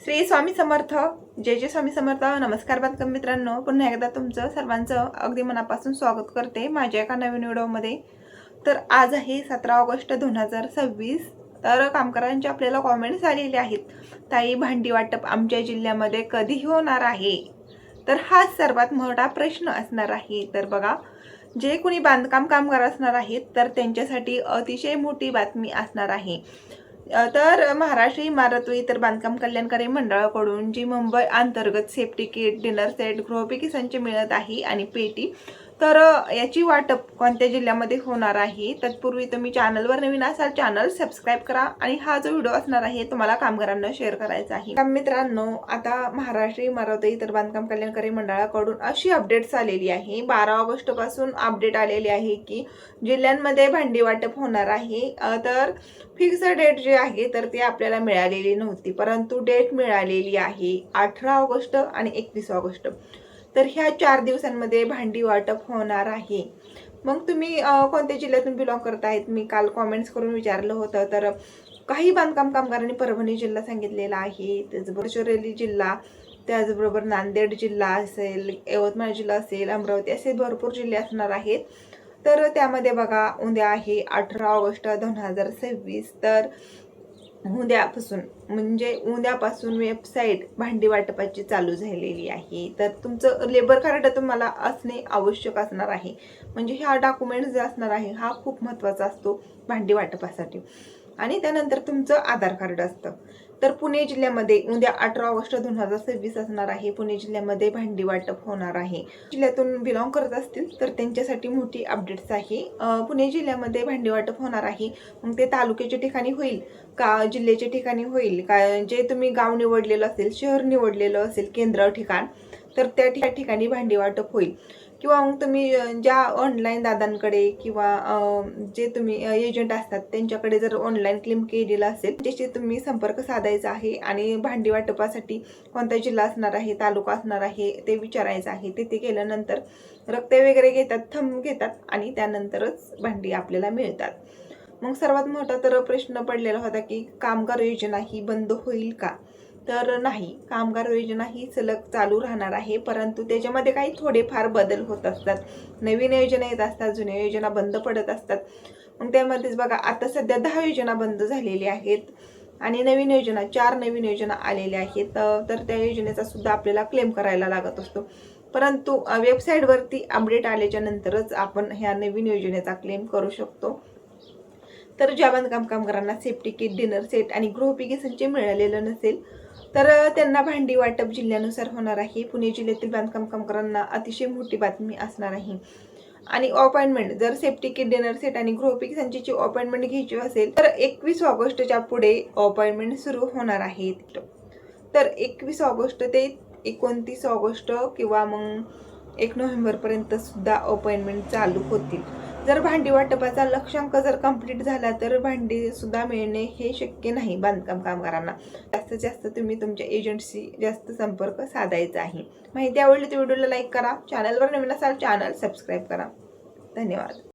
श्री स्वामी समर्थ. जय जय स्वामी समर्थ. नमस्कार बांधकाम मित्रांनो, पुन्हा एकदा तुमचं सर्वांचं अगदी मनापासून स्वागत करते माझ्या एका नवीन व्हिडिओमध्ये. तर आज आहे 17 ऑगस्ट 2026. तर कामगारांचे आपल्याला कॉमेंट्स आलेले आहेत, ताई भांडी वाटप आमच्या जिल्ह्यामध्ये कधी होणार आहे. तर हा सर्वात मोठा प्रश्न असणार आहे. तर बघा, जे कोणी बांधकाम कामगार असणार आहेत तर त्यांच्यासाठी अतिशय मोठी बातमी असणार आहे. तर महाराष्ट्र इमारत व इतर बांधकाम कल्याणकारी मंडळाकडून जी मुंबई अंतर्गत सेफ्टी किट, डिनर सेट, गृहोपयोगी संच मिळत आहे आणि पेटी, तर याची वाटप कोणत्या जिल्ह्यामध्ये होणार आहे. तत्पूर्वी तुम्ही चॅनलवर नवीन असाल चॅनल सबस्क्राईब करा आणि हा जो व्हिडिओ असणार आहे तुम्हाला कामगारांना शेअर करायचा आहे. मित्रांनो, आता महाराष्ट्र इमारत व इतर बांधकाम कल्याणकारी मंडळाकडून अशी अपडेट्स आलेली आहे. 12 ऑगस्ट पासून अपडेट आलेली आहे की जिल्ह्यांमध्ये भांडी वाटप होणार आहे. तर फिक्स डेट जी आहे तर ती आपल्याला मिळालेली नव्हती, परंतु डेट मिळालेली आहे 18 ऑगस्ट आणि 21 ऑगस्ट. तर ह्या 4 दिवसांमध्ये भांडी वाटप होणार आहे. मग तुम्ही कोणत्या जिल्ह्यातून बिलॉंग करत आहेत, मी काल कॉमेंट्स करून विचारलं होतं. तर काही बांधकाम कामगारांनी परभणी जिल्हा सांगितलेला आहे, त्याचबरोबर गडचिरोली जिल्हा, त्याचबरोबर नांदेड जिल्हा असेल, यवतमाळ जिल्हा असेल, अमरावती असे भरपूर जिल्हे असणार आहेत. तर त्यामध्ये बघा, उद्या आहे 18 ऑगस्ट 2026. तर उद्यापासून वेबसाईट भांडी वाटपाची चालू झालेली आहे. तर तुमचं लेबर कार्ड तुम्हाला असणे आवश्यक असणार आहे. म्हणजे हा डॉक्युमेंट जे असणार आहे हा खूप महत्त्वाचा असतो भांडी वाटपासाठी. आणि त्यानंतर तुमचं आधार कार्ड असतं. तर पुणे जिल्ह्यामध्ये उद्या 18 ऑगस्ट 2026 असणार आहे. पुणे जिल्ह्यामध्ये भांडी वाटप होणार आहे. जिल्ह्यातून बिलॉंग करत असतील तर त्यांच्यासाठी मोठी अपडेट्स आहे. पुणे जिल्ह्यामध्ये भांडी वाटप होणार आहे. मग ते तालुक्याच्या ठिकाणी होईल का जिल्ह्याच्या ठिकाणी होईल का, जे तुम्ही गाव निवडलेलं असेल, शहर निवडलेलं असेल, केंद्र ठिकाण, तर त्या ठिकाणी भांडी वाटप होईल. किंवा मग तुम्ही ज्या ऑनलाईन दादांकडे किंवा जे तुम्ही एजंट असतात त्यांच्याकडे जर ऑनलाईन क्लेम केलेलं असेल त्याच्याशी तुम्ही संपर्क साधायचा आहे आणि भांडी वाटपासाठी कोणता जिल्हा असणार आहे, तालुका असणार आहे ते विचारायचं आहे. ते केल्यानंतर रक्ते वगैरे घेतात, थंब घेतात आणि त्यानंतरच भांडी आपल्याला मिळतात. मग सर्वात मोठा तर प्रश्न पडलेला होता की कामगार योजना ही बंद होईल का. तर नाही, कामगार योजना ही सलग चालू राहणार आहे, परंतु त्याच्यामध्ये काही थोडेफार बदल होत असतात. नवीन योजना येत असतात, जुन्या योजना बंद पडत असतात. मग त्यामध्येच बघा, आता सध्या 10 योजना बंद झालेल्या आहेत आणि नवीन योजना 4 नवीन योजना आलेल्या आहेत. तर त्या योजनेचा सुद्धा आपल्याला क्लेम करायला लागत असतो, परंतु वेबसाईटवरती अपडेट आल्याच्या नंतरच आपण ह्या नवीन योजनेचा क्लेम करू शकतो. तर ज्या बांधकाम कामगारांना सेफ्टी किट, डिनर सेट आणि गृहोपयोगी संच मिळालेलं नसेल तर त्यांना भांडी वाटप जिल्ह्यानुसार होणार आहे. पुणे जिल्ह्यातील बांधकाम कामगारांना अतिशय मोठी बातमी असणार आहे. आणि अपॉइंटमेंट, जर सेफ्टी किट, डिनर सेट आणि गृहोपयोगी संचची अपॉइंटमेंट घ्यायची असेल तर 21 ऑगस्टच्या पुढे अपॉइंटमेंट सुरू होणार आहेत. तर 21 ऑगस्ट ते 29 ऑगस्ट किंवा मग 1 नोव्हेंबरपर्यंत सुद्धा अपॉइंटमेंट चालू होतील. जर भांडी वाटपाचा लक्ष्यांक जर कंप्लीट झाला तर भांडी सुद्धा मिळणे हे शक्य नाही बांधकाम कामगारांना. जास्तीत जास्त तुम्ही तुमच्या एजंटशी जास्त संपर्क साधायचा आहे. माहिती आवडली तर व्हिडिओला लाईक करा, चॅनलवर नवीन असाल चॅनल सबस्क्राईब करा. धन्यवाद.